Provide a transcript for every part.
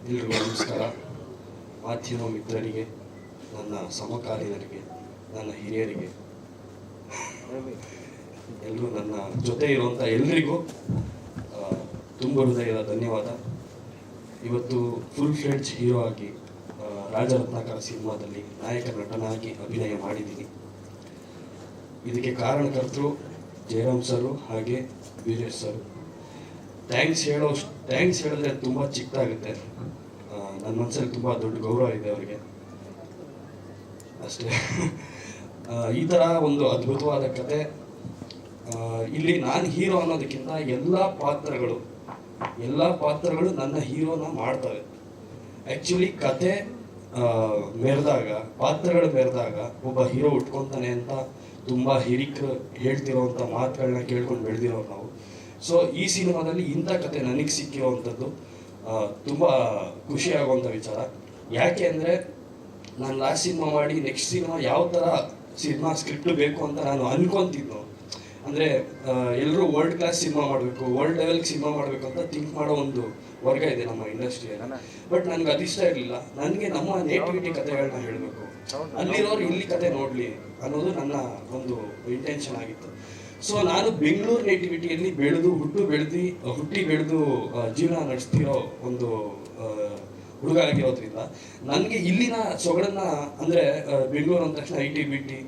ಎಲ್ರಿಗೂ ನಮಸ್ಕಾರ. ಮಾಧ್ಯಮ ಮಿತ್ರರಿಗೆ, ನನ್ನ ಸಮಕಾಲೀನರಿಗೆ, ನನ್ನ ಹಿರಿಯರಿಗೆ, ಎಲ್ಲರೂ ನನ್ನ ಜೊತೆ ಇರುವಂಥ ಎಲ್ರಿಗೂ ತುಂಬ ಹೃದಯದ ಧನ್ಯವಾದ. ಇವತ್ತು ಫುಲ್ ಫ್ಲೆಡ್ಜ್ ಹೀರೋ ಆಗಿ ರಾಜರತ್ನಾಕರ ಸಿನಿಮಾದಲ್ಲಿ ನಾಯಕ ನಟನಾಗಿ ಅಭಿನಯ ಮಾಡಿದ್ದೀನಿ. ಇದಕ್ಕೆ ಕಾರಣಕರ್ತರು ಜಯರಾಮ್ ಸರು ಹಾಗೆ ವೀರೇಶ್ ಸರು. ಥ್ಯಾಂಕ್ಸ್ ಹೇಳಿದ್ರೆ ತುಂಬ ಚಿಕ್ಕದಾಗುತ್ತೆ. ನನ್ನ ಮನಸ್ಸಲ್ಲಿ ತುಂಬ ದೊಡ್ಡ ಗೌರವ ಇದೆ ಅವರಿಗೆ ಅಷ್ಟೇ. ಈ ಥರ ಒಂದು ಅದ್ಭುತವಾದ ಕತೆ. ಇಲ್ಲಿ ನಾನು ಹೀರೋ ಅನ್ನೋದಕ್ಕಿಂತ ಎಲ್ಲ ಪಾತ್ರಗಳು ನನ್ನ ಹೀರೋನ ಮಾಡ್ತವೆ. ಆ್ಯಕ್ಚುಲಿ ಕತೆ ಮೆರೆದಾಗ, ಪಾತ್ರಗಳು ಮೆರೆದಾಗ ಒಬ್ಬ ಹೀರೋ ಉಟ್ಕೊತಾನೆ ಅಂತ ತುಂಬ ಹಿರಿಕರು ಹೇಳ್ತಿರೋವಂಥ ಮಾತುಗಳನ್ನ ಕೇಳ್ಕೊಂಡು ಬೆಳೆದಿರೋರು ನಾವು. ಸೊ ಈ ಸಿನಿಮಾದಲ್ಲಿ ಇಂಥ ಕತೆ ನನಗೆ ಸಿಕ್ಕಿರೋವಂಥದ್ದು ತುಂಬ ಖುಷಿಯಾಗುವಂಥ ವಿಚಾರ. ಯಾಕೆ ಅಂದರೆ ನಾನು ಲಾಸ್ಟ್ ಸಿನಿಮಾ ಮಾಡಿ ನೆಕ್ಸ್ಟ್ ಸಿನಿಮಾ ಯಾವ ಥರ ಸಿನಿಮಾ ಸ್ಕ್ರಿಪ್ಟ್ ಬೇಕು ಅಂತ ನಾನು ಅನ್ಕೊತಿದ್ನು. ಅಂದರೆ ಎಲ್ಲರೂ ವರ್ಲ್ಡ್ ಕ್ಲಾಸ್ ಸಿನಿಮಾ ಮಾಡಬೇಕು, ವರ್ಲ್ಡ್ ಲೆವೆಲ್ಗೆ ಸಿನಿಮಾ ಮಾಡಬೇಕು ಅಂತ ಥಿಂಕ್ ಮಾಡೋ ಒಂದು ವರ್ಗ ಇದೆ ನಮ್ಮ ಇಂಡಸ್ಟ್ರಿಯಲ್ಲಿ. ಬಟ್ ನನಗೆ ಅದಿಷ್ಟ ಇರಲಿಲ್ಲ. ನನಗೆ ನಮ್ಮ ನೇಟಿವಿಟಿ ಕಥೆಗಳನ್ನ ಹೇಳಬೇಕು, ಅಲ್ಲಿರೋರು ಇಲ್ಲಿ ಕತೆ ನೋಡಲಿ ಅನ್ನೋದು ನನ್ನ ಒಂದು ಇಂಟೆನ್ಷನ್ ಆಗಿತ್ತು. ಸೊ ನಾನು ಬೆಂಗಳೂರು ನೇಟಿವಿಟಿಯಲ್ಲಿ ಹುಟ್ಟಿ ಬೆಳೆದು ಜೀವನ ನಡೆಸ್ತಿರೋ ಒಂದು ಹುಡುಗ ಆಗಿರೋದ್ರಿಂದ ನನಗೆ ಇಲ್ಲಿನ ಸೊಗಡನ್ನ, ಅಂದರೆ ಬೆಂಗಳೂರು ಅಂದ ತಕ್ಷಣ ಐ ಟಿ ಬಿ ಟಿ,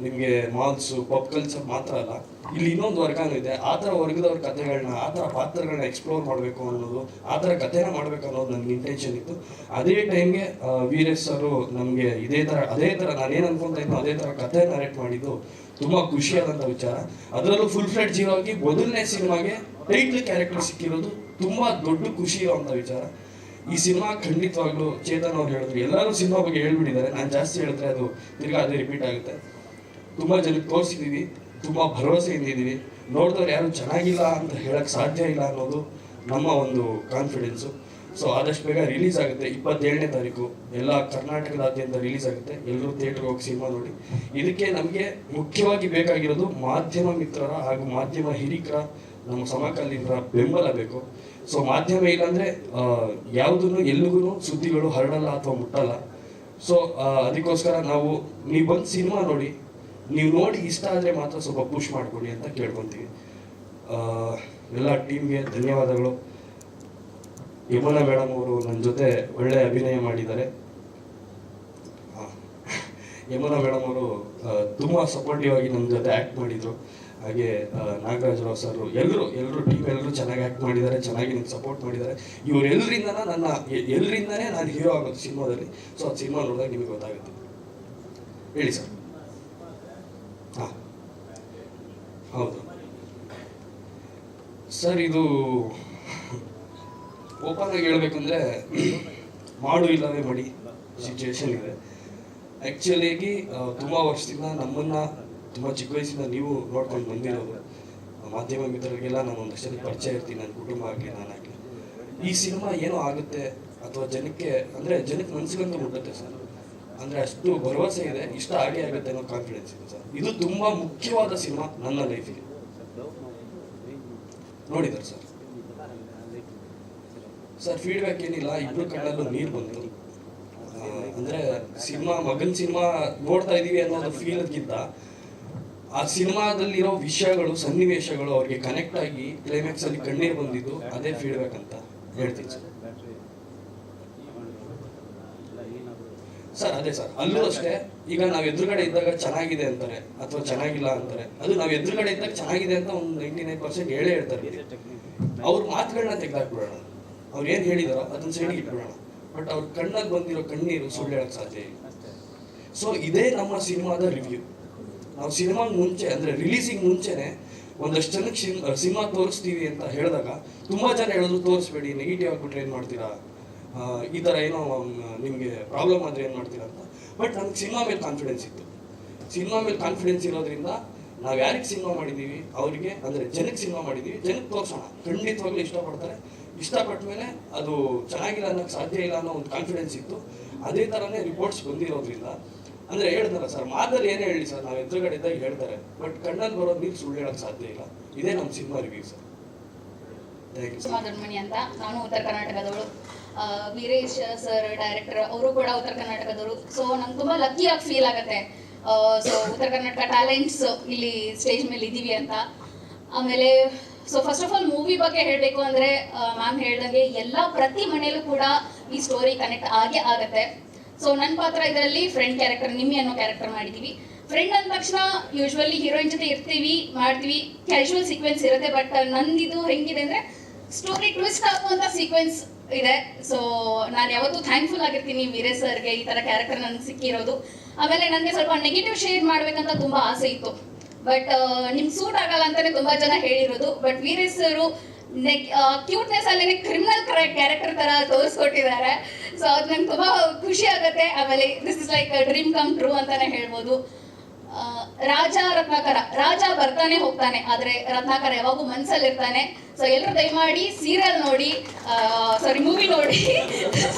ನಿಮಗೆ ಮಾಲ್ಸು, ಪಬ್ ಕಲ್ಚರ್ ಮಾತ್ರ ಅಲ್ಲ, ಇಲ್ಲಿ ಇನ್ನೊಂದು ವರ್ಗನೂ ಇದೆ. ಆ ಥರ ವರ್ಗದವ್ರ ಕಥೆಗಳನ್ನ, ಆ ಥರ ಪಾತ್ರಗಳನ್ನ ಎಕ್ಸ್ಪ್ಲೋರ್ ಮಾಡಬೇಕು ಅನ್ನೋದು, ಆ ಥರ ಕಥೆನ ಮಾಡಬೇಕು ಅನ್ನೋದು ನನಗೆ ಇಂಟೆನ್ಷನ್ ಇತ್ತು. ಅದೇ ಟೈಮ್ಗೆ ವೀರೇಶ್ ಸರು ನಮಗೆ ಅದೇ ಥರ ನಾನೇನು ಅನ್ಕೊಂತ ಇದ್ದೋ ಅದೇ ಥರ ಕಥೆ ನರೇಟ್ ಮಾಡಿದ್ದು ತುಂಬ ಖುಷಿಯಾದಂಥ ವಿಚಾರ. ಅದರಲ್ಲೂ ಫುಲ್ ಫ್ಲೆಡ್ಜ್ ಹೀರೋ ಆಗಿ ಮೊದಲನೇ ಸಿನಿಮಾಗೆ ಟೈಟ್ಲ್ ಕ್ಯಾರೆಕ್ಟರ್ ಸಿಕ್ಕಿರೋದು ತುಂಬ ದೊಡ್ಡ ಖುಷಿ ಇರೋವಂಥ ವಿಚಾರ. ಈ ಸಿನಿಮಾ ಖಂಡಿತವಾಗ್ಲೂ ಚೇತನ್ ಅವ್ರು ಹೇಳಿದ್ರು, ಎಲ್ಲರೂ ಸಿನಿಮಾ ಬಗ್ಗೆ ಹೇಳ್ಬಿಟ್ಟಿದ್ದಾರೆ. ನಾನು ಜಾಸ್ತಿ ಹೇಳಿದ್ರೆ ಅದು ತಿರ್ಗಾ ಅದೇ ರಿಪೀಟ್ ಆಗುತ್ತೆ. ತುಂಬ ಜನಕ್ಕೆ ತೋರಿಸಿದ್ದೀವಿ, ತುಂಬ ಭರವಸೆಯಿಂದ ಇದ್ದೀವಿ. ನೋಡಿದವ್ರು ಯಾರು ಚೆನ್ನಾಗಿಲ್ಲ ಅಂತ ಹೇಳಕ್ಕೆ ಸಾಧ್ಯ ಇಲ್ಲ ಅನ್ನೋದು ನಮ್ಮ ಒಂದು ಕಾನ್ಫಿಡೆನ್ಸು. ಸೊ ಆದಷ್ಟು ಬೇಗ ರಿಲೀಸ್ ಆಗುತ್ತೆ. 27ನೇ ತಾರೀಕು ಎಲ್ಲ ಕರ್ನಾಟಕದಾದ್ಯಂತ ರಿಲೀಸ್ ಆಗುತ್ತೆ. ಎಲ್ಲರೂ ಥಿಯೇಟ್ರಿಗೆ ಹೋಗಿ ಸಿನಿಮಾ ನೋಡಿ. ಇದಕ್ಕೆ ನಮಗೆ ಮುಖ್ಯವಾಗಿ ಬೇಕಾಗಿರೋದು ಮಾಧ್ಯಮ ಮಿತ್ರರ ಹಾಗೂ ಮಾಧ್ಯಮ ಹಿರಿಕರ, ನಮ್ಮ ಸಮಕಾಲೀನರ ಬೆಂಬಲ ಬೇಕು. ಸೊ ಮಾಧ್ಯಮ ಇಲ್ಲಾಂದರೆ ಯಾವುದನ್ನು ಎಲ್ಲಿಗೂ ಸುದ್ದಿಗಳು ಹರಡಲ್ಲ ಅಥವಾ ಮುಟ್ಟಲ್ಲ. ಸೊ ಅದಕ್ಕೋಸ್ಕರ ನೀವು ಬಂದು ಸಿನಿಮಾ ನೋಡಿ, ನೀವು ನೋಡಿ ಇಷ್ಟ ಆದರೆ ಮಾತ್ರ ಸ್ವಲ್ಪ ಪುಷ್ ಮಾಡಿಕೊಡಿ ಅಂತ ಕೇಳ್ಕೊತೀವಿ. ಎಲ್ಲ ಟೀಮ್ಗೆ ಧನ್ಯವಾದಗಳು. ಯಮುನಾ ಮೇಡಮ್ ಅವರು ನನ್ನ ಜೊತೆ ಒಳ್ಳೆ ಅಭಿನಯ ಮಾಡಿದ್ದಾರೆ. ಯಮುನಾ ಮೇಡಮ್ ಅವರು ತುಂಬ ಸಪೋರ್ಟಿವ್ ಆಗಿ ನಮ್ಮ ಜೊತೆ ಆ್ಯಕ್ಟ್ ಮಾಡಿದರು. ಹಾಗೆ ನಾಗರಾಜ್ ರಾವ್ ಸರ್, ಎಲ್ಲರೂ ಟೀಮ್ ಎಲ್ಲರೂ ಚೆನ್ನಾಗಿ ಆ್ಯಕ್ಟ್ ಮಾಡಿದ್ದಾರೆ, ಚೆನ್ನಾಗಿ ನನಗೆ ಸಪೋರ್ಟ್ ಮಾಡಿದ್ದಾರೆ. ಎಲ್ಲರಿಂದನೇ ನಾನು ಹೀರೋ ಆಗೋದು ಸಿನಿಮಾದಲ್ಲಿ. ಸೊ ಅದು ಸಿನಿಮಾ ನೋಡಿದಾಗ ನಿಮಗೆ ಗೊತ್ತಾಗುತ್ತೆ. ಹೇಳಿ ಸರ್. ಹಾಂ, ಹೌದು ಸರ್. ಇದು ಓಪನ್ ಆಗಿ ಹೇಳ್ಬೇಕಂದ್ರೆ ಮಾಡು ಇಲ್ಲವೇ ಮಡಿ ಸಿಚುವೇಶನ್ ಇದೆ. ಆ್ಯಕ್ಚುಲಿಯಾಗಿ ತುಂಬ ವರ್ಷದಿಂದ ನಮ್ಮನ್ನು ತುಂಬ ಚಿಕ್ಕ ವಯಸ್ಸಿಂದ ನೀವು ನೋಡ್ಕೊಂಡು ಬಂದಿರೋದು. ಮಾಧ್ಯಮ ಮಿತ್ರರಿಗೆಲ್ಲ ನಾನು ಒಂದಷ್ಟು ಜನಕ್ಕೆ ಪರಿಚಯ ಇರ್ತೀನಿ, ನನ್ನ ಕುಟುಂಬ ಆಗಲಿ ನಾನಾಗಲಿ. ಈ ಸಿನಿಮಾ ಏನೋ ಆಗುತ್ತೆ ಅಥವಾ ಜನಕ್ಕೆ ಮನಸ್ಸಿಗಂತೂ ಮುಟ್ಟುತ್ತೆ ಸರ್. ಅಂದರೆ ಅಷ್ಟು ಭರವಸೆ ಇದೆ, ಇಷ್ಟ ಆಗೇ ಆಗುತ್ತೆ ಅನ್ನೋ ಕಾನ್ಫಿಡೆನ್ಸ್ ಇದೆ ಸರ್. ಇದು ತುಂಬ ಮುಖ್ಯವಾದ ಸಿನಿಮಾ ನನ್ನ ಲೈಫಿಗೆ. ನೋಡಿದ್ದಾರೆ ಸರ್ ಫೀಡ್ಬ್ಯಾಕ್ ಏನಿಲ್ಲ, ಇಬ್ಬರು ಕಣ್ಣಲ್ಲೂ ನೀರು ಬಂತು. ಅಂದರೆ ಮಗನ ಸಿನಿಮಾ ನೋಡ್ತಾ ಇದ್ದೀವಿ ಅನ್ನೋದು ಫೀಲ್ಗಿಂತ ಆ ಸಿನಿಮಾದಲ್ಲಿರೋ ವಿಷಯಗಳು, ಸನ್ನಿವೇಶಗಳು ಅವ್ರಿಗೆ ಕನೆಕ್ಟ್ ಆಗಿ ಕ್ಲೈಮ್ಯಾಕ್ಸಲ್ಲಿ ಕಣ್ಣೀರು ಬಂದಿದ್ದು, ಅದೇ ಫೀಡ್ಬ್ಯಾಕ್ ಅಂತ ಹೇಳ್ತೀನಿ ಸರ್. ಅದೇ ಸರ್, ಅಲ್ಲೂ ಅಷ್ಟೇ. ಈಗ ನಾವು ಎದುರುಗಡೆ ಇದ್ದಾಗ ಚೆನ್ನಾಗಿದೆ ಅಂತಾರೆ ಅಥವಾ ಚೆನ್ನಾಗಿಲ್ಲ ಅಂತಾರೆ. ಅದು ನಾವು ಎದುರುಗಡೆ ಇದ್ದಾಗ ಚೆನ್ನಾಗಿದೆ ಅಂತ ಒಂದು 99% ಹೇಳೇ ಹೇಳ್ತಾರೆ. ಅವ್ರ ಮಾತುಗಳನ್ನ ತೆಗೆದಾಕ್ಬಿಡೋಣ, ಅವ್ರು ಏನು ಹೇಳಿದಾರೋ ಅದನ್ನ ಸೈಡಿಗೆ ಇಟ್ಬಿಡೋಣ. ಬಟ್ ಅವ್ರ ಕಣ್ಣಲ್ಲಿ ಬಂದಿರೋ ಕಣ್ಣೀರು ಸುಳ್ಳು ಹೇಳಕ್ಕೆ ಸಾಧ್ಯ ಇಲ್ಲ. ಸೊ ಇದೇ ನಮ್ಮ ಸಿನಿಮಾದ ರಿವ್ಯೂ. ನಾವು ಸಿನಿಮಾಗೆ ಮುಂಚೆ, ಅಂದರೆ ರಿಲೀಸಿಂಗ್ ಮುಂಚೆನೆ ಒಂದಷ್ಟು ಜನಕ್ಕೆ ಸಿನಿಮಾ ತೋರಿಸ್ತೀವಿ ಅಂತ ಹೇಳಿದಾಗ ತುಂಬ ಜನ ಹೇಳಿದ್ರು, ತೋರಿಸ್ಬೇಡಿ, ನೆಗೆಟಿವ್ ಆಗಿಬಿಟ್ರೆ ಏನು ಮಾಡ್ತೀರಾ, ಈ ಥರ ಏನೋ ನಿಮಗೆ ಪ್ರಾಬ್ಲಮ್ ಆದರೆ ಏನು ಮಾಡ್ತೀರಾ ಅಂತ. ಬಟ್ ನನಗೆ ಸಿನಿಮಾ ಮೇಲೆ ಕಾನ್ಫಿಡೆನ್ಸ್ ಇತ್ತು. ಸಿನಿಮಾ ಮೇಲೆ ಕಾನ್ಫಿಡೆನ್ಸ್ ಇರೋದ್ರಿಂದ ನಾವು ಯಾರಿಗೆ ಸಿನಿಮಾ ಮಾಡಿದ್ದೀವಿ ಅವರಿಗೆ, ಅಂದರೆ ಜನಕ್ಕೆ ಸಿನಿಮಾ ಮಾಡಿದ್ದೀವಿ, ಜನಕ್ಕೆ ತೋರಿಸೋಣ, ಖಂಡಿತವಾಗ್ಲೂ ಇಷ್ಟಪಡ್ತಾರೆ. ಇಷ್ಟಪಟ್ಟ ಮೇಲೆ ಅದು ಚೆನ್ನಾಗಿಲ್ಲ ಅನ್ನೋಕ್ಕೆ ಸಾಧ್ಯ ಇಲ್ಲ ಅನ್ನೋ ಒಂದು ಕಾನ್ಫಿಡೆನ್ಸ್ ಇತ್ತು. ಅದೇ ಥರನೇ ರಿಪೋರ್ಟ್ಸ್ ಬಂದಿರೋದ್ರಿಂದ, ಅಂದರೆ ಹೇಳ್ತಾರೆ ಸರ್, ಮಾತಲ್ಲಿ ಏನೇ ಹೇಳಿ ಸರ್, ನಾವು ಎದುರುಗಡೆ ಇದ್ದಾಗ ಹೇಳ್ತಾರೆ, ಬಟ್ ಕಣ್ಣಲ್ಲಿ ಬರೋದು ನೀವು ಸುಳ್ಳು ಹೇಳೋಕ್ಕೆ ಸಾಧ್ಯ ಇಲ್ಲ. ಇದೇ ನಮ್ಮ cinema review sir. Thank you. Doddamani ಅಂತ, ನಾನು ಉತ್ತರ ಕರ್ನಾಟಕದವಳು. ವೀರೇಶ್ ಸರ್ ಡೈರೆಕ್ಟರ್, ಅವರು ಕೂಡ ಉತ್ತರ ಕರ್ನಾಟಕದವರು. ಸೊ ನಂಗೆ ತುಂಬ ಲಕ್ಕಿಯಾಗಿ ಫೀಲ್ ಆಗುತ್ತೆ. ಸೊ ಉತ್ತರ ಕರ್ನಾಟಕ ಟ್ಯಾಲೆಂಟ್ಸ್ ಇಲ್ಲಿ ಸ್ಟೇಜ್ ಮೇಲೆ ಇದ್ದೀವಿ ಅಂತ. ಆಮೇಲೆ so first of all movie ಬಗ್ಗೆ ಹೇಳಬೇಕು ಅಂದರೆ ಮ್ಯಾಮ್ ಹೇಳ್ದಂಗೆ ಪ್ರತಿ ಮನೆಯಲ್ಲೂ ಕೂಡ ಈ ಸ್ಟೋರಿ ಕನೆಕ್ಟ್ ಆಗೇ ಆಗುತ್ತೆ. ಸೊ ನನ್ನ ಪಾತ್ರ ಇದರಲ್ಲಿ ಫ್ರೆಂಡ್ ಕ್ಯಾರೆಕ್ಟರ್, ನಿಮ್ಮಿ ಅನ್ನೋ ಕ್ಯಾರೆಕ್ಟರ್ ಮಾಡಿದ್ದೀವಿ. ಫ್ರೆಂಡ್ ಅಂದ ತಕ್ಷಣ ಯೂಶ್ವಲಿ ಹೀರೋಯಿನ್ ಜೊತೆ ಮಾಡ್ತೀವಿ, ಕ್ಯಾಶುವಲ್ ಸೀಕ್ವೆನ್ಸ್ ಇರುತ್ತೆ. ಬಟ್ ನಂದಿದು ಹೆಂಗಿದೆ ಅಂದರೆ ಸ್ಟೋರಿ ಟ್ವಿಸ್ಟ್ ಆಗುವಂಥ ಸೀಕ್ವೆನ್ಸ್ ಇದೆ. ಸೊ ನಾನು ಯಾವತ್ತೂ ಥ್ಯಾಂಕ್ಫುಲ್ ಆಗಿರ್ತೀನಿ ವೀರೇಶ್ ಸರ್ಗೆ ಈ ಥರ ಕ್ಯಾರೆಕ್ಟರ್ ನನಗೆ ಸಿಕ್ಕಿರೋದು. ಆಮೇಲೆ ನನಗೆ ಸ್ವಲ್ಪ ನೆಗೆಟಿವ್ ಶೇಡ್ ಮಾಡಬೇಕಂತ ತುಂಬ ಆಸೆ ಇತ್ತು. ಬಟ್ ನಿಮ್ಗೆ ಸೂಟ್ ಆಗಲ್ಲ ಅಂತಲೇ ತುಂಬ ಜನ ಹೇಳಿರೋದು. ಬಟ್ ವೀರೇಶ್ ಸರು ಕ್ಯೂಟ್ನೆಸ್ ಅಲ್ಲೇ ಕ್ರಿಮಿನಲ್ ಕ್ಯಾರೆಕ್ಟರ್ ಥರ ತೋರಿಸ್ಕೊಟ್ಟಿದ್ದಾರೆ. ಸೊ ಅದು ನಂಗೆ ತುಂಬ ಖುಷಿ ಆಗುತ್ತೆ. ಆಮೇಲೆ this is like dream come true ಅಂತಲೇ ಹೇಳ್ಬೋದು. ರಾಜ ಬರ್ತಾನೆ ಹೋಗ್ತಾನೆ, ಆದ್ರೆ ರತ್ನಾಕರ ಯಾವಾಗೂ ಮನ್ಸಲ್ಲಿರ್ತಾನೆ. ಸೊ ಎಲ್ಲರೂ ದಯಮಾಡಿ ಸೀರಿಯಲ್ ನೋಡಿ, ಮೂವಿ ನೋಡಿ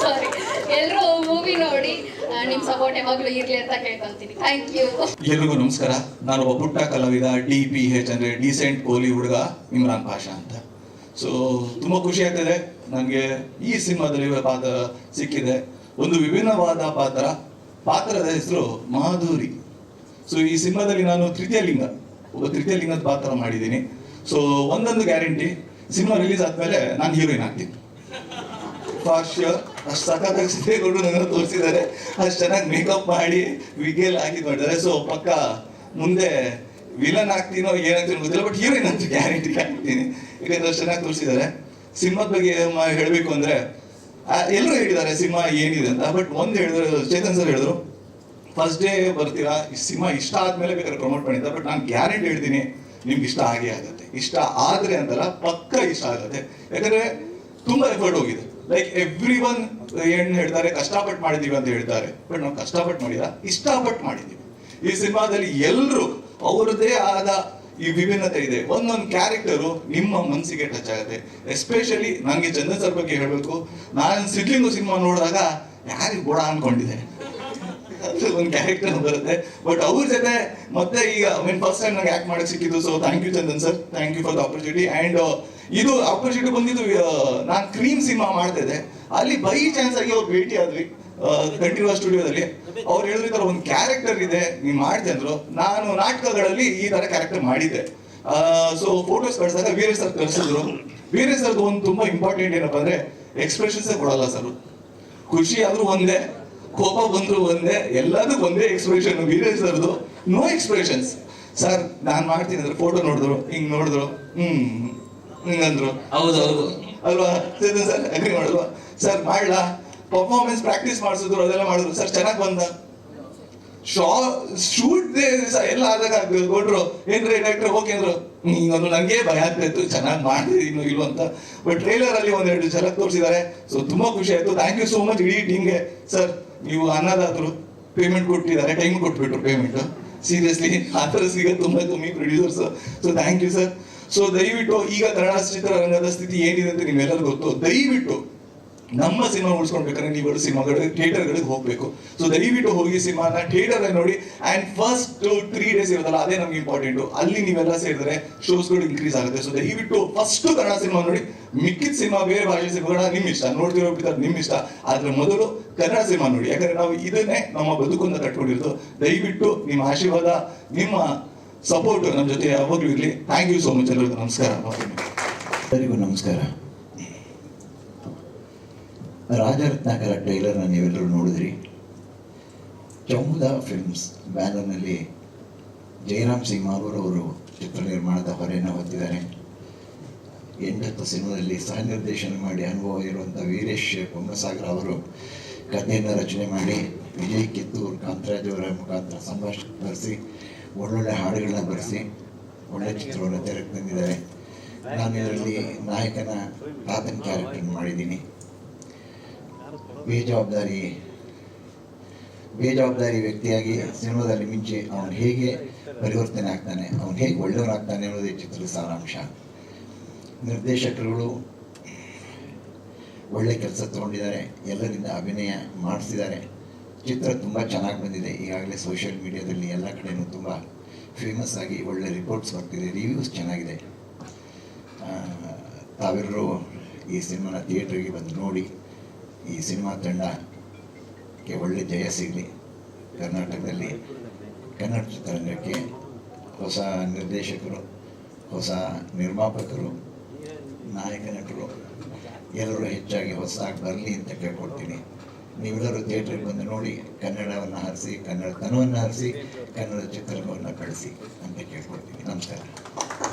ಎಲ್ಲರೂ ಮೂವಿ ನೋಡಿ ನಿಮ್ ಸಪೋರ್ಟ್ ಯಾವಾಗ್ಲೂ ಇರ್ಲಿ ಅಂತ ಕೇಳ್ಕೊಂತೀನಿ. Thank you. ಎಲ್ರಿಗೂ ನಮಸ್ಕಾರ. ನಾನು ಒಬ್ಬ ಪುಟ್ಟ ಕಲಾವಿದ, DPH ಅಂದ್ರೆ ಡೀಸೆಂಟ್ ಕೋಲಿ ಹುಡುಗ ಇಮ್ರಾನ್ ಪಾಷಾ ಅಂತ. ಸೊ ತುಂಬಾ ಖುಷಿ ಆಗ್ತದೆ ನನಗೆ ಈ ಸಿನಿಮಾದಲ್ಲಿ ಪಾತ್ರ ಸಿಕ್ಕಿದೆ. ಒಂದು ವಿಭಿನ್ನವಾದ ಪಾತ್ರದ ಹೆಸರು ಮಾಧುರಿ. ಸೊ ಈ ಸಿನಿಮಾದಲ್ಲಿ ನಾನು ತೃತೀಯ ಲಿಂಗದ ಪಾತ್ರ ಮಾಡಿದ್ದೀನಿ. ಸೊ ಒಂದೊಂದು ಗ್ಯಾರಂಟಿ, ಸಿನಿಮಾ ರಿಲೀಸ್ ಆದ್ಮೇಲೆ ನಾನು ಹೀರೋಯಿನ್ ಆಗ್ತೀನಿ ಫಾರ್ ಶ್ಯೂರ್. ಅಷ್ಟು ಸಖತ್ತಾಗಿ ಸಿದ್ಧೇಗೌಡರು ನನ್ನ ತೋರಿಸಿದ್ದಾರೆ, ಅಷ್ಟು ಚೆನ್ನಾಗಿ ಮೇಕಪ್ ಮಾಡಿ ವಿಗೆಲ್ ಹಾಕಿ ಮಾಡಿದ್ದಾರೆ. ಸೊ ಪಕ್ಕ ಮುಂದೆ ವಿಲನ್ ಆಗ್ತೀನೋ ಏನಾಗ್ತೀನೋ ಗೊತ್ತಿಲ್ಲ, ಬಟ್ ಹೀರೋಯಿನ್ ಅಂತ ಗ್ಯಾರಂಟಿ ಆಗ್ತೀನಿ, ಯಾಕಂದ್ರೆ ಅಷ್ಟು ಚೆನ್ನಾಗಿ ತೋರಿಸಿದ್ದಾರೆ. ಸಿನಿಮಾದ ಬಗ್ಗೆ ಹೇಳಬೇಕು ಅಂದ್ರೆ ಎಲ್ಲರೂ ಹೇಳಿದ್ದಾರೆ ಸಿನಿಮಾ ಏನಿದೆ ಅಂತ. ಬಟ್ ಒಂದು ಹೇಳಿದ್ರು, ಚೇತನ್ ಸರ್ ಹೇಳಿದ್ರು ಫಸ್ಟ್ ಡೇ ಬರ್ತೀರಾ, ಸಿನಿಮಾ ಇಷ್ಟ ಆದ್ಮೇಲೆ ಬೇಕಾದ್ರೆ ಪ್ರಮೋಟ್ ಮಾಡಿದ್ದ. ಬಟ್ ನಾನು ಗ್ಯಾರಂಟಿ ಹೇಳ್ತೀನಿ ನಿಮ್ಗೆ ಇಷ್ಟ ಆಗೇ ಆಗುತ್ತೆ. ಇಷ್ಟ ಆದ್ರೆ ಅಂತಲ್ಲ, ಪಕ್ಕ ಇಷ್ಟ ಆಗುತ್ತೆ. ಯಾಕಂದ್ರೆ ತುಂಬಾ ಎಫರ್ಟ್ ಹೋಗಿದೆ. ಲೈಕ್ ಎವ್ರಿ ಒನ್ ಏನ್ ಹೇಳ್ತಾರೆ, ಕಷ್ಟಪಟ್ಟು ಮಾಡಿದೀವಿ ಅಂತ ಹೇಳ್ತಾರೆ. ಬಟ್ ನಾವು ಕಷ್ಟಪಟ್ಟು ಇಷ್ಟಪಟ್ಟು ಮಾಡಿದೀವಿ. ಈ ಸಿನಿಮಾದಲ್ಲಿ ಎಲ್ಲರೂ ಅವ್ರದ್ದೇ ಆದ ಈ ವಿಭಿನ್ನತೆ ಇದೆ. ಒಂದೊಂದು ಕ್ಯಾರೆಕ್ಟರು ನಿಮ್ಮ ಮನಸ್ಸಿಗೆ ಟಚ್ ಆಗುತ್ತೆ. ಎಸ್ಪೆಷಲಿ ನಂಗೆ ಚಂದನ್ ಸರ್ ಬಗ್ಗೆ ಹೇಳ್ಬೇಕು. ನಾನು ಸಿದ್ಲಿಂಗು ಸಿನಿಮಾ ನೋಡಿದಾಗ ಯಾರಿಗೆ ಗೋಡ ಅನ್ಕೊಂಡಿದ್ದೆ, ಒಂದು ಕ್ಯಾರೆಕ್ಟರ್ ಬರುತ್ತೆ. ಬಟ್ ಅವ್ರ ಜೊತೆ ಮತ್ತೆ ಈಗ ಫಸ್ಟ್ ಟೈಮ್ ನಂಗೆ ಆಕ್ಟ್ ಮಾಡಕ್ ಸಿಕ್ಕಿದ್ದು. So thank you Chandan sir, thank you for the opportunity. And ಇದು ಆಪರ್ಚುನಿಟಿ ಬಂದಿದ್ದು ನಾನು ಕ್ರೀಮ್ ಸಿನಿಮಾ ಮಾಡ್ತಾ ಇದ್ದೆ, ಅಲ್ಲಿ ಬೈ ಚಾನ್ಸ್ ಆಗಿ ಅವ್ರು ಭೇಟಿ ಆದ್ವಿ ಕಂಠೀರವ ಸ್ಟುಡಿಯೋದಲ್ಲಿ. ಅವ್ರು ಹೇಳಿದ್ರು ಈ ತರ ಒಂದು ಕ್ಯಾರೆಕ್ಟರ್ ಇದೆ ನೀನ್ ಮಾಡ್ತೆ ಅಂದ್ರು. ನಾನು ನಾಟಕಗಳಲ್ಲಿ ಈ ತರ ಕ್ಯಾರೆಕ್ಟರ್ ಮಾಡಿದ್ದೆ. ಸೊ ಫೋಟೋಸ್ ಕಳ್ಸಾಗ ವೀರೇಶ್ ಸರ್ ಕಳ್ಸಿದ್ರು. ವೀರೇಶ್ ಸರ್ದು ಒಂದು ತುಂಬಾ ಇಂಪಾರ್ಟೆಂಟ್ ಏನಪ್ಪಾ ಅಂದ್ರೆ ಎಕ್ಸ್ಪ್ರೆಷನ್ಸೇ ಕೊಡಲ್ಲ ಸರ್. ಖುಷಿ ಆದ್ರೂ ಒಂದೇ, ಕೋಪ ಬಂದ್ರು ಒಂದೇ, ಎಲ್ಲದಕ್ಕೂ ಒಂದೇ ಎಕ್ಸ್ಪ್ರೆಷನ್. ವೀರೇಶ್ ಸರ್ದು ನೋ ಎಕ್ಸ್ಪ್ರೆಷನ್ಸ್. ಸರ್ ನಾನ್ ಮಾಡ್ತೀನಿ ಅಂದ್ರೆ ಫೋಟೋ ನೋಡಿದ್ರು, ಹಿಂಗ್ ನೋಡಿದ್ರು, ಹಿಂಗಂದ್ರು, ಹೌದೌದು ಅಲ್ವಾ ಚೇತನ್ ಸರ್, ಅಗ್ರಿ ಮಾಡಲ್ವಾ ಸರ್? ಮಾಡ್ಲಾ ಪರ್ಫಾರ್ಮೆನ್ಸ್ ಪ್ರಾಕ್ಟೀಸ್ ಮಾಡಿಸಿದ್ರು, ಅದೆಲ್ಲ ಮಾಡಿದ್ರು. ಸರ್ ಚೆನ್ನಾಗಿ ಬಂದ ಶೂಟ್ ಎಲ್ಲ ಆದಾಗ ಕೊಟ್ರು, ಏನ್ರಿ ಡೈರೆಕ್ಟರ್ ಓಕೆ ಅಂದ್ರು. ಹಿಂಗೊಂದು ನಂಗೆ ಭಯ ಆಗ್ತಾ ಇತ್ತು, ಚೆನ್ನಾಗಿ ಮಾಡ್ತಿದ್ದೀನೋ ಇಲ್ವ ಅಂತ. ಬಟ್ ಟ್ರೈಲರ್ ಅಲ್ಲಿ ಒಂದೆರಡು ಝಲಕ್ ತೋರಿಸಿದ್ದಾರೆ. ಸೊ ತುಂಬಾ ಖುಷಿ ಆಯ್ತು. ಥ್ಯಾಂಕ್ ಯು ಸೋ ಮಚ್ ಇಡೀ ಟೀಮ್ಗೆ. ಸರ್ ನೀವು ಅನ್ನದಾದ್ರು ಪೇಮೆಂಟ್ ಕೊಟ್ಟಿದ್ದಾರೆ, ಟೈಮ್ ಕೊಟ್ಬಿಟ್ರು ಪೇಮೆಂಟ್. ಸೀರಿಯಸ್ಲಿ ಆ ಥರ ಸಿಗೋದು ತುಂಬಾ ಕಮ್ಮಿ producers. So thank you sir. So ದಯವಿಟ್ಟು ಈಗ ಕನ್ನಡ ಚಿತ್ರರಂಗದ ಸ್ಥಿತಿ ಏನಿದೆ ಅಂತ ನಿಮ್ಮೆಲ್ಲರೂ ಗೊತ್ತು. ದಯವಿಟ್ಟು ನಮ್ಮ ಸಿನಿಮಾ ಉಳಿಸ್ಕೊಳ್ಬೇಕಾದ್ರೆ ನೀವುಗಳು ಸಿನಿಮಾಗಳು ಥಿಯೇಟರ್ಗಳಿಗೆ ಹೋಗ್ಬೇಕು. ಸೊ ದಯವಿಟ್ಟು ಹೋಗಿ ಸಿನಿಮಾನ ಥಿಯೇಟರ್ ನೋಡಿ. ಅಂಡ್ ಫಸ್ಟ್ 3 days ಇರೋದಲ್ಲ, ಅದೇ ನಮ್ಗೆ ಇಂಪಾರ್ಟೆಂಟು. ಅಲ್ಲಿ ನೀವೆಲ್ಲ ಸೇರಿದ್ರೆ ಶೋಸ್ಗಳು ಇನ್ಕ್ರೀಸ್ ಆಗುತ್ತೆ. ಸೊ ದಯವಿಟ್ಟು ಫಸ್ಟ್ ಕನ್ನಡ ಸಿನಿಮಾ ನೋಡಿ. ಮಿಕ್ಕಿದ ಸಿನಿಮಾ ಬೇರೆ ಭಾಷೆ ಸಿನಿಮಾಗಳ ನಿಮ್ ಇಷ್ಟ, ನೋಡ್ತಿರೋ ನಿಮ್ ಇಷ್ಟ. ಆದ್ರೆ ಮೊದಲು ಕನ್ನಡ ಸಿನಿಮಾ ನೋಡಿ, ಯಾಕಂದ್ರೆ ನಾವು ಇದನ್ನೇ ನಮ್ಮ ಬದುಕನ್ನು ಕಟ್ಕೊಂಡಿರೋದು. ದಯವಿಟ್ಟು ನಿಮ್ಮ ಆಶೀರ್ವಾದ, ನಿಮ್ಮ ಸಪೋರ್ಟ್ ನಮ್ಮ ಜೊತೆ ಯಾವಾಗಲೂ ಇರಲಿ. Thank you so much. ಎಲ್ಲರಿಗೂ ನಮಸ್ಕಾರ. ಎಲ್ಲರಿಗೂ ನಮಸ್ಕಾರ. ರಾಜರತ್ನಾಕರ ಟ್ರೈಲರ್ನ ನೀವೆಲ್ಲರೂ ನೋಡಿದ್ರಿ. ಚೌಮುದಾ ಫಿಲ್ಮ್ಸ್ ಬ್ಯಾನರ್ನಲ್ಲಿ ಜಯರಾಮ್ ಸಿಂಗ್ ಮಾರೂರ್ ಅವರು ಚಿತ್ರ ನಿರ್ಮಾಣದ ಹೊರೆಯನ್ನು ಹೊತ್ತಿದ್ದಾರೆ. 8 ಸಿನಿಮಾದಲ್ಲಿ ಸಹ ನಿರ್ದೇಶನ ಮಾಡಿ ಅನುಭವ ಇರುವಂಥ ವೀರೇಶ್ ಪೊಮ್ಮಸಾಗರ್ ಅವರು ಕಥೆಯನ್ನು ರಚನೆ ಮಾಡಿ ವಿಜಯ್ ಕಿತ್ತೂರ್ ಕಾಂತರಾಜ್ ಅವರ ಮುಖಾಂತರ ಸಂಭಾಷಣೆ ಬರೆಸಿ ಒಳ್ಳೊಳ್ಳೆ ಹಾಡುಗಳನ್ನ ಬರೆಸಿ ಒಳ್ಳೆ ಚಿತ್ರವನ್ನು ತೆರೆಗೆ ತಂದಿದ್ದಾರೆ. ನಾನು ಇದರಲ್ಲಿ ನಾಯಕನ ತಾತನ ಕ್ಯಾರೆಕ್ಟರ್ ಮಾಡಿದ್ದೀನಿ. ಬೇಜವಾಬ್ದಾರಿ ವ್ಯಕ್ತಿಯಾಗಿ ಸಿನಿಮಾದಲ್ಲಿ ಮಿಂಚಿ ಅವನು ಹೇಗೆ ಪರಿವರ್ತನೆ ಆಗ್ತಾನೆ, ಅವನು ಹೇಗೆ ಒಳ್ಳೆಯವನಾಗ್ತಾನೆ ಅನ್ನೋದೇ ಚಿತ್ರದ ಸಾರಾಂಶ. ನಿರ್ದೇಶಕರುಗಳು ಒಳ್ಳೆ ಕೆಲಸ ತಗೊಂಡಿದ್ದಾರೆ, ಎಲ್ಲರಿಂದ ಅಭಿನಯ ಮಾಡಿಸಿದ್ದಾರೆ. ಚಿತ್ರ ತುಂಬ ಚೆನ್ನಾಗಿ ಬಂದಿದೆ. ಈಗಾಗಲೇ ಸೋಷಿಯಲ್ ಮೀಡಿಯಾದಲ್ಲಿ ಎಲ್ಲ ಕಡೆಯೂ ತುಂಬ ಫೇಮಸ್ ಆಗಿ ಒಳ್ಳೆ ರಿಪೋರ್ಟ್ಸ್ ಬರ್ತಿದೆ, ರಿವ್ಯೂಸ್ ಚೆನ್ನಾಗಿದೆ. ತಾವೆಲ್ಲರೂ ಈ ಸಿನಿಮಾನ ಥಿಯೇಟ್ರಿಗೆ ಬಂದು ನೋಡಿ ಈ ಸಿನಿಮಾ ತಂಡಕ್ಕೆ ಒಳ್ಳೆ ಜಯ ಸಿಗಲಿ. ಕರ್ನಾಟಕದಲ್ಲಿ ಕನ್ನಡ ಚಿತ್ರರಂಗಕ್ಕೆ ಹೊಸ ನಿರ್ದೇಶಕರು, ಹೊಸ ನಿರ್ಮಾಪಕರು, ನಾಯಕ ನಟರು ಎಲ್ಲರೂ ಹೆಚ್ಚಾಗಿ ಹೊಸದಾಗಿ ಬರಲಿ ಅಂತ ಕೇಳ್ಕೊಳ್ತೀನಿ. ನೀವೆಲ್ಲರೂ ಥಿಯೇಟ್ರಿಗೆ ಬಂದು ನೋಡಿ, ಕನ್ನಡವನ್ನು ಹರಿಸಿ, ಕನ್ನಡ ತನವನ್ನು ಹರಿಸಿ, ಕನ್ನಡ ಚಿತ್ರರಂಗವನ್ನು ಬೆಳೆಸಿ ಅಂತ ಕೇಳ್ಕೊಳ್ತೀನಿ. ನಮಸ್ಕಾರ.